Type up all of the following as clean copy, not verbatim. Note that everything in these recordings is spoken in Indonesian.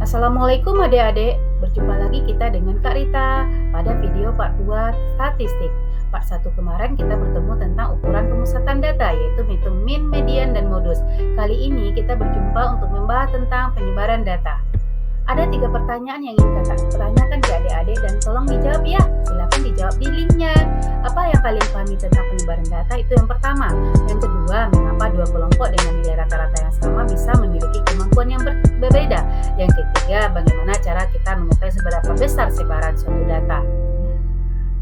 Assalamualaikum adik-adik, berjumpa lagi kita dengan Kak Rita pada video part 2 statistik. Part 1 kemarin kita bertemu tentang ukuran pemusatan data yaitu menghitung mean, median, dan modus. Kali ini kita berjumpa untuk membahas tentang penyebaran data. Ada 3 pertanyaan yang ingin kakak tanyakan ke adik-adik dan tolong dijawab ya. Silakan dijawab di linknya. Apa yang kalian pahami tentang penyebaran data? Itu yang pertama. Yang kedua, mengapa dua kelompok dengan nilai rata-rata yang sama bisa memiliki kemampuan yang berbeda? Yang ketiga, bagaimana cara kita mengetahui seberapa besar sebaran suatu data?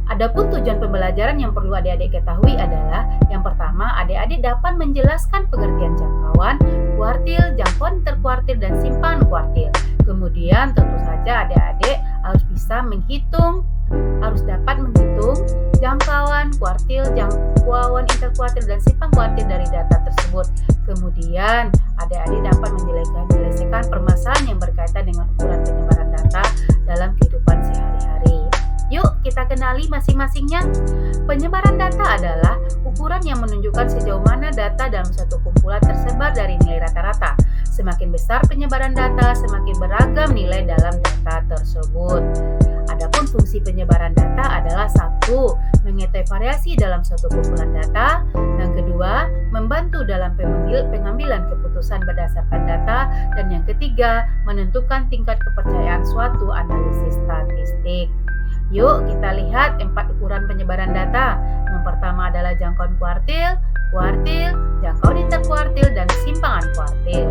Adapun tujuan pembelajaran yang perlu adik-adik ketahui adalah yang pertama, adik-adik dapat menjelaskan pengertian jangkauan, kuartil, jangkauan interkuartil, dan simpangan kuartil. Kemudian tentu saja adik-adik harus dapat menghitung jangkauan, kuartil, jangkauan interkuartil, dan simpang kuartil dari data tersebut. Kemudian adik-adik dapat menyelesaikan permasalahan yang berkaitan dengan ukuran penyebaran data dalam kehidupan sehari-hari. Yuk kita kenali masing-masingnya. Penyebaran data adalah ukuran yang menunjukkan sejauh mana data dalam suatu kumpulan tersebar dari nilai rata-rata. Semakin besar penyebaran data, semakin beragam nilai dalam data tersebut. Adapun fungsi penyebaran data adalah 1. Mengetahui variasi dalam suatu kumpulan data. Yang kedua, membantu dalam pengambilan keputusan berdasarkan data. Dan yang ketiga, menentukan tingkat kepercayaan suatu analisis statistik. Yuk kita lihat 4 ukuran penyebaran data. Yang pertama adalah jangkauan kuartil, jangkauan interkuartil, dan simpangan kuartil.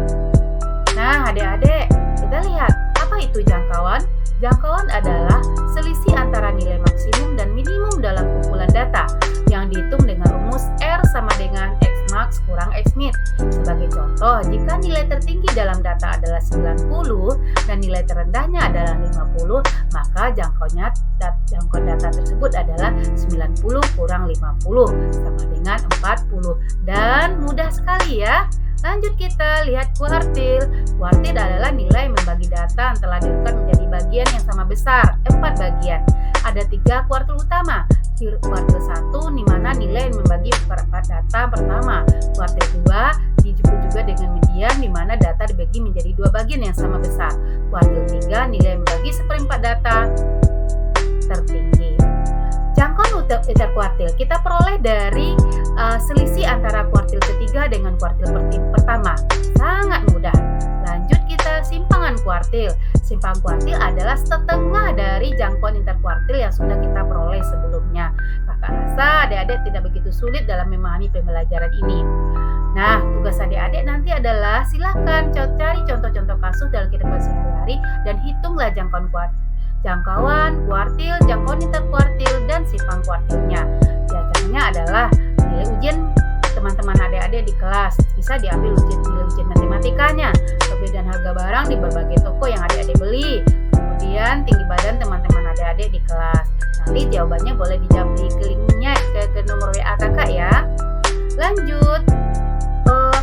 Nah adik-adik, kita lihat apa itu jangkauan? Jangkauan adalah selisih antara nilai maksimum dan minimum dalam kumpulan data yang dihitung dengan rumus R sama dengan X max kurang X min. Sebagai contoh, jika nilai tertinggi dalam data adalah 90 dan nilai terendahnya adalah 50, maka jangkauan data tersebut adalah 90 kurang 50 sama dengan 40. Dan mudah sekali ya. Lanjut kita lihat kuartil. Kuartil adalah nilai membagi data yang telah dilakukan menjadi bagian yang sama besar, 4 bagian. Ada 3 kuartil utama. Kuartil 1 di mana nilai membagi data pertama. Kuartil 2 disebut juga dengan median di mana data dibagi menjadi 2 bagian yang sama besar. Kuartil 3 nilai membagi seperempat data tertinggi. Jangkauan interkuartil kita peroleh dari selisih antara kuartil ketiga dengan kuartil pertama. Sangat mudah. Lanjut kita simpangan kuartil. Simpangan kuartil adalah setengah dari jangkauan interkuartil yang sudah kita peroleh sebelumnya. Kakak rasa adik-adik tidak begitu sulit dalam memahami pembelajaran ini. Nah, tugas adik-adik nanti adalah silakan cari contoh-contoh kasus dalam kehidupan sehari-hari dan hitunglah jangkauan kuartil, jangkauan interkuartil, dan simpang kuartilnya. Biasanya adalah nilai ujian teman-teman adik-adik di kelas. Bisa diambil nilai ujian matematikanya, perbedaan harga barang di berbagai toko yang adik-adik beli, kemudian tinggi badan teman-teman adik-adik di kelas. Nanti jawabannya boleh dijawab di linknya ke nomor WA kakak ya. Lanjut.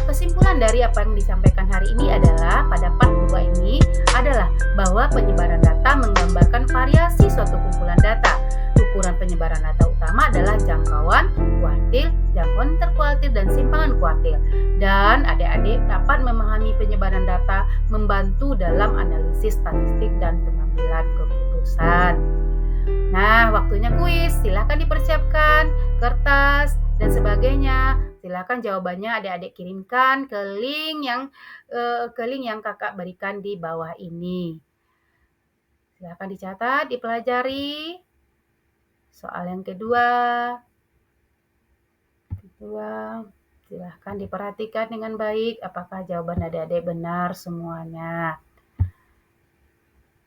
Kesimpulan dari apa yang disampaikan hari ini adalah pada part 2 ini adalah bahwa penyebaran data menggambarkan variasi suatu kumpulan data. Ukuran penyebaran data utama adalah jangkauan, kuartil, jangkauan interkuartil, dan simpangan kuartil. Dan adik-adik dapat memahami penyebaran data membantu dalam analisis statistik dan pengambilan keputusan. Nah, waktunya kuis. Silakan dipersiapkan kertas dan sebagainya. Silakan jawabannya adik-adik kirimkan ke link yang kakak berikan di bawah ini. Silakan dicatat, dipelajari. Soal yang kedua, silakan diperhatikan dengan baik apakah jawaban adik-adik benar semuanya.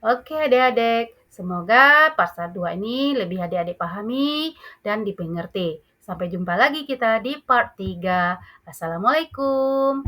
Oke adik-adik, semoga part 2 ini lebih adik-adik pahami dan dimengerti. Sampai jumpa lagi kita di part 3. Assalamualaikum.